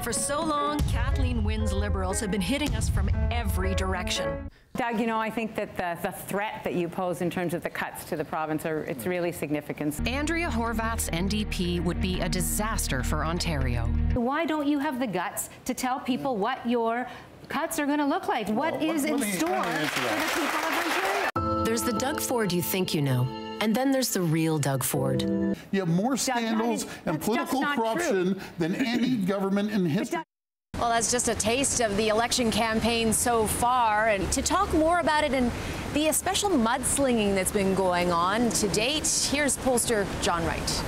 For so long, Kathleen Wynne's Liberals have been hitting us from every direction. Doug, you know, I think that the threat that you pose in terms of the cuts to the province it's really significant. Andrea Horwath's NDP would be a disaster for Ontario. Why don't you have the guts to tell people what your cuts are going to look like? What is in store for the people of Ontario? There's the Doug Ford you think you know, and then there's the real Doug Ford. You have more scandals and political corruption than any government in history. Well, that's just a taste of the election campaign so far. And to talk more about it and the special mudslinging that's been going on to date, here's pollster John Wright.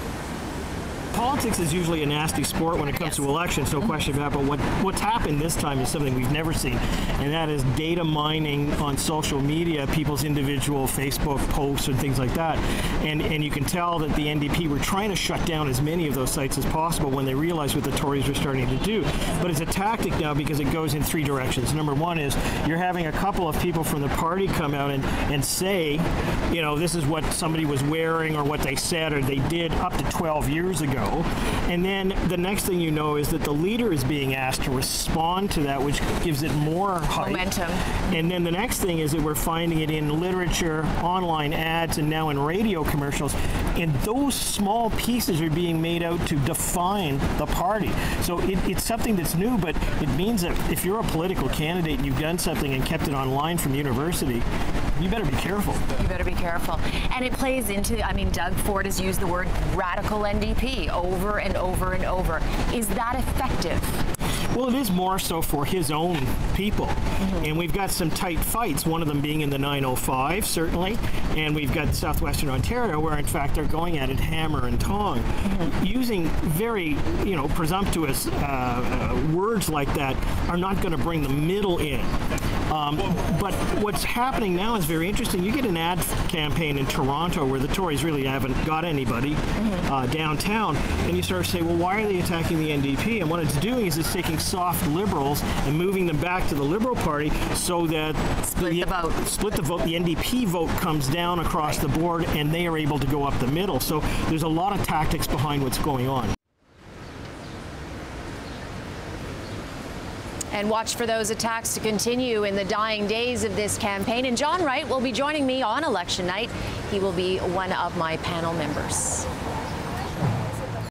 Politics is usually a nasty sport when it comes to elections, no question about it, but what's happened this time is something we've never seen, and that is data mining on social media, people's individual Facebook posts and things like that. And you can tell that the NDP were trying to shut down as many of those sites as possible when they realized what the Tories were starting to do. But it's a tactic now because it goes in three directions. Number one is you're having a couple of people from the party come out and say, you know, this is what somebody was wearing or what they said or they did up to 12 years ago. And then the next thing you know is that the leader is being asked to respond to that, which gives it more hype. Momentum. And then the next thing is that we're finding it in literature, online ads, and now in radio commercials. And those small pieces are being made out to define the party. So it's something that's new, but it means that if you're a political candidate and you've done something and kept it online from university, you better be careful. You better be careful. And it plays into, I mean, Doug Ford has used the word radical NDP over and over and over. Is that effective? Well, it is more so for his own people. And we've got some tight fights, one of them being in the 905, certainly, and we've got southwestern Ontario where, in fact, they're going at it hammer and tong, using very, you know, presumptuous words like that are not going to bring the middle in. But what's happening now is very interesting. You get an ad campaign in Toronto where the Tories really haven't got anybody downtown, and you start to say, well, why are they attacking the NDP? And what it's doing is it's taking soft Liberals and moving them back to the Liberal Party so that split the vote. The NDP vote comes down across the board, and they are able to go up the middle. So there's a lot of tactics behind what's going on. And watch for those attacks to continue in the dying days of this campaign. And John Wright will be joining me on election night. He will be one of my panel members.